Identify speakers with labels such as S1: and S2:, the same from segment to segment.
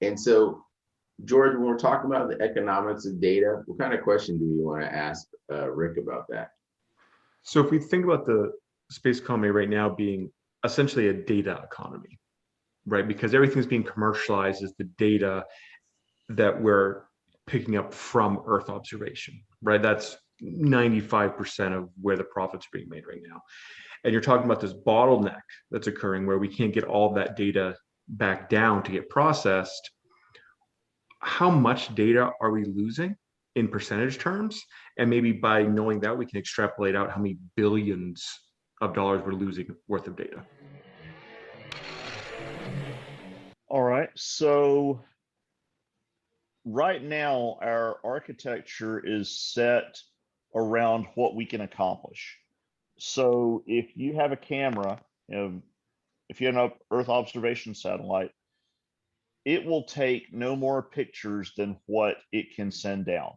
S1: And so, George, when we're talking about the economics of data, what kind of question do you want to ask Rick about that?
S2: So if we think about the space economy right now being essentially a data economy, right? Because everything's being commercialized as the data that we're picking up from Earth observation, right? That's 95% of where the profits are being made right now. And you're talking about this bottleneck that's occurring where we can't get all of that data back down to get processed. How much data are we losing in percentage terms? And maybe by knowing that, we can extrapolate out how many billions of dollars we're losing worth of data.
S3: All right. So right now, our architecture is set around what we can accomplish. So if you have a camera, if you have an Earth observation satellite, it will take no more pictures than what it can send down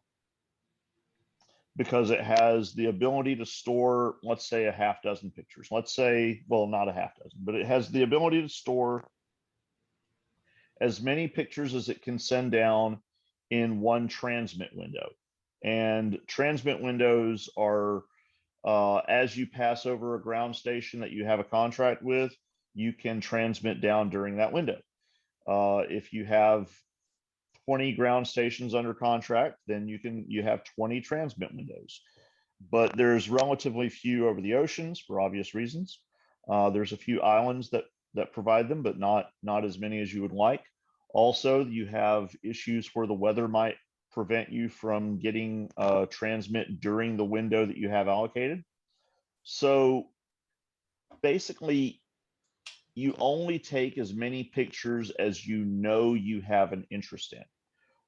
S3: because it has the ability to store, let's say, a half dozen pictures. Let's say, well, not a half dozen, but it has the ability to store as many pictures as it can send down in one transmit window. And transmit windows are as you pass over a ground station that you have a contract with, you can transmit down during that window. If you have 20 ground stations under contract, then you have 20 transmit windows. But there's relatively few over the oceans for obvious reasons. There's a few islands that provide them, but not as many as you would like. Also, you have issues where the weather might prevent you from getting transmit during the window that you have allocated. So basically, you only take as many pictures as you know you have an interest in.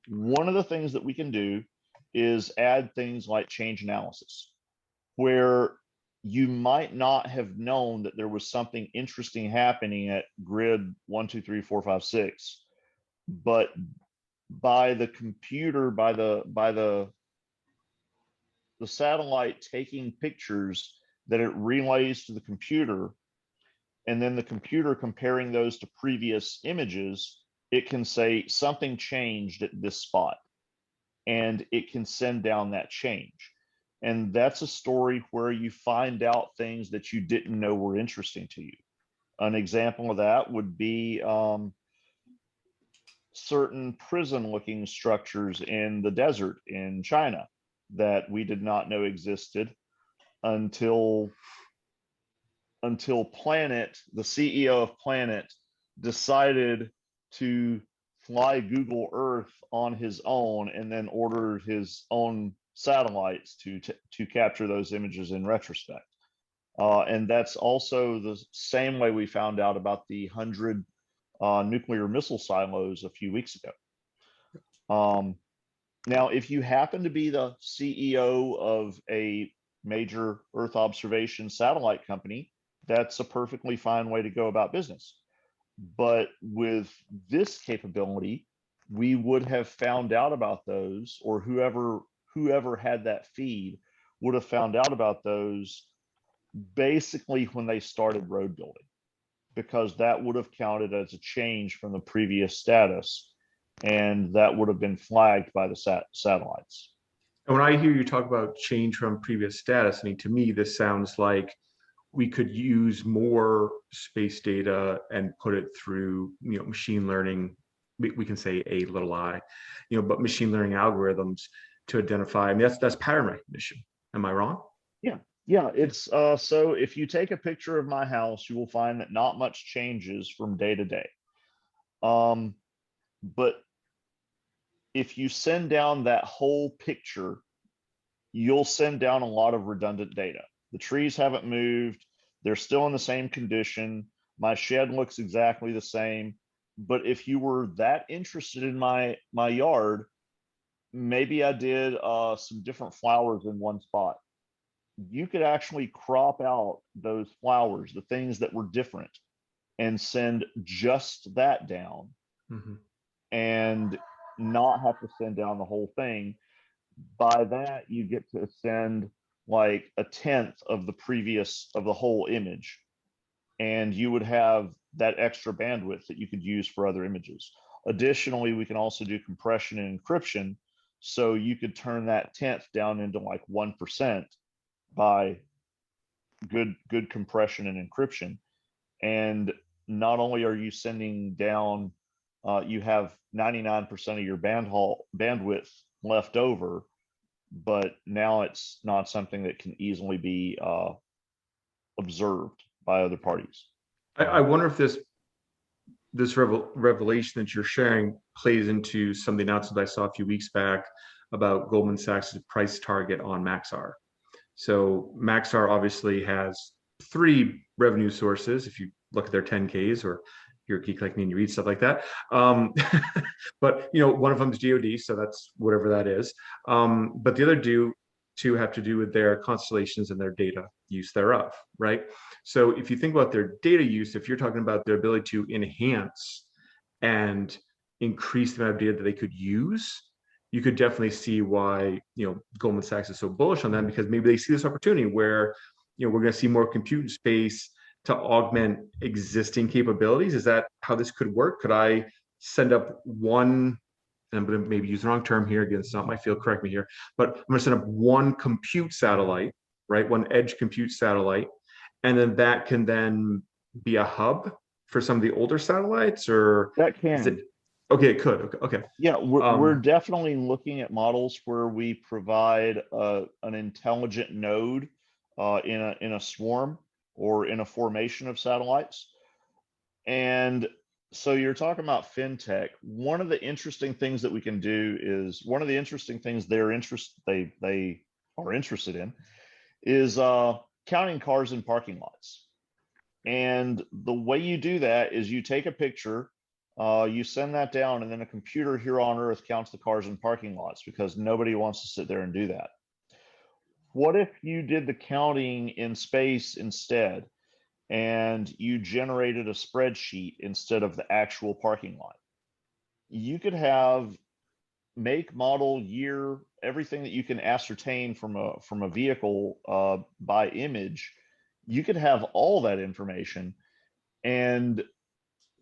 S3: One of the things that we can do is add things like change analysis, where you might not have known that there was something interesting happening at grid 1, 2, 3, 4, 5, 6, but by the computer, by the satellite taking pictures that it relays to the computer, and then the computer comparing those to previous images, it can say something changed at this spot, and it can send down that change. And that's a story where you find out things that you didn't know were interesting to you. An example of that would be certain prison-looking structures in the desert in China that we did not know existed until Planet, the CEO of Planet, decided to fly Google Earth on his own and then ordered his own satellites to capture those images in retrospect. And that's also the same way we found out about the 100 nuclear missile silos a few weeks ago. Now, if you happen to be the CEO of a major Earth observation satellite company, that's a perfectly fine way to go about business. But with this capability, we would have found out about those, or whoever had that feed would have found out about those basically when they started road building, because that would have counted as a change from the previous status, and that would have been flagged by the satellites.
S2: And when I hear you talk about change from previous status, I mean, to me, this sounds like we could use more space data and put it through, machine learning. We can say a little I, but machine learning algorithms to identify. I mean, that's pattern recognition. Am I wrong?
S3: Yeah, it's so if you take a picture of my house, you will find that not much changes from day to day. But if you send down that whole picture, you'll send down a lot of redundant data. The trees haven't moved. They're still in the same condition. My shed looks exactly the same. But if you were that interested in my yard, maybe I did some different flowers in one spot. You could actually crop out those flowers, the things that were different, and send just that down, and not have to send down the whole thing. By that, you get to send like a tenth of the whole image, and you would have that extra bandwidth that you could use for other images. Additionally, we can also do compression and encryption. So you could turn that 10th down into like 1% by good compression and encryption. And not only are you sending down, you have 99% of your bandwidth left over, but now it's not something that can easily be observed by other parties.
S2: I wonder if this revelation that you're sharing plays into some of the announcements I saw a few weeks back about Goldman Sachs' price target on Maxar. So Maxar obviously has 3 revenue sources. If you look at their 10Ks, or you're a geek like me and you read stuff like that. But one of them is GOD, so that's whatever that is. But the other two have to do with their constellations and their data use thereof, right? So if you think about their data use, if you're talking about their ability to enhance and increase the amount of data that they could use, you could definitely see why Goldman Sachs is so bullish on them, because maybe they see this opportunity where we're going to see more compute space to augment existing capabilities. Is that how this could work? Could I send up one, and I'm going to maybe use the wrong term here, again, it's not my field, correct me here, but I'm going to send up one compute satellite, right? One edge compute satellite, and then that can then be a hub for some of the older satellites, or
S3: that can.
S2: Okay, it could. Okay.
S3: Yeah, we're definitely looking at models where we provide an intelligent node in a swarm or in a formation of satellites. And so you're talking about fintech. One of the interesting things that we can do is they are interested in is counting cars in parking lots. And the way you do that is you take a picture, you send that down, and then a computer here on Earth counts the cars in parking lots, because nobody wants to sit there and do that. What if you did the counting in space instead, and you generated a spreadsheet instead of the actual parking lot? You could have make, model, year, everything that you can ascertain from a vehicle by image. You could have all that information and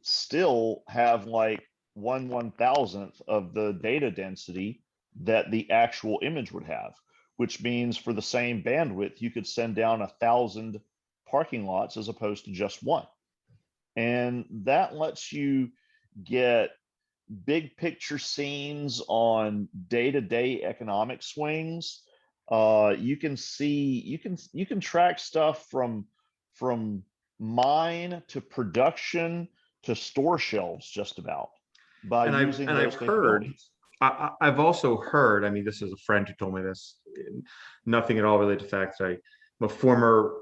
S3: still have like 1/1000th of the data density that the actual image would have, which means for the same bandwidth, you could send down 1,000 parking lots as opposed to just one. And that lets you get big picture scenes on day-to-day economic swings. You can see, you can track stuff from mine to production to store shelves just about by using those capabilities.
S2: I've also heard, I mean, this is a friend who told me this, nothing at all related to the fact that I'm a former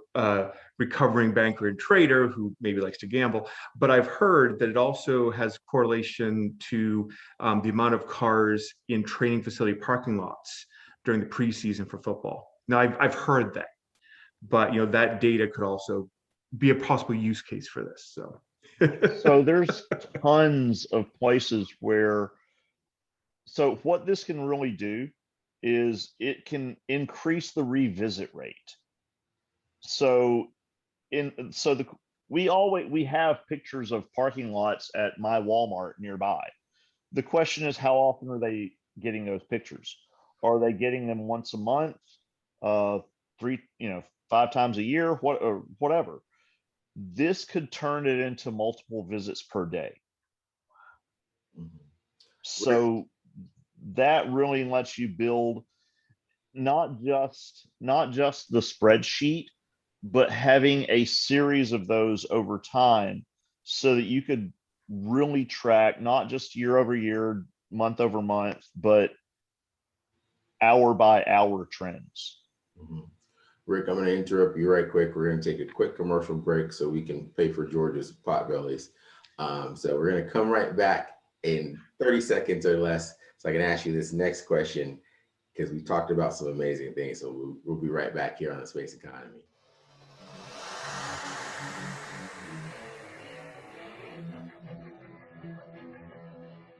S2: recovering banker and trader who maybe likes to gamble, but I've heard that it also has correlation to the amount of cars in training facility parking lots during the preseason for football. Now, I've heard that, but that data could also be a possible use case for this.
S3: So there's tons of places where, so what this can really do is it can increase the revisit rate. So we have pictures of parking lots at my Walmart nearby. The question is, how often are they getting those pictures? Are they getting them once a month, 5 times a year, or whatever? This could turn it into multiple visits per day. So that really lets you build not just the spreadsheet, but having a series of those over time, so that you could really track not just year over year, month over month, but hour by hour trends.
S1: Rick, I'm going to interrupt you right quick. We're going to take a quick commercial break so we can pay for George's potbellies. So we're going to come right back in 30 seconds or less, so I can ask you this next question, because we talked about some amazing things. So we'll be right back here on the Space Economy.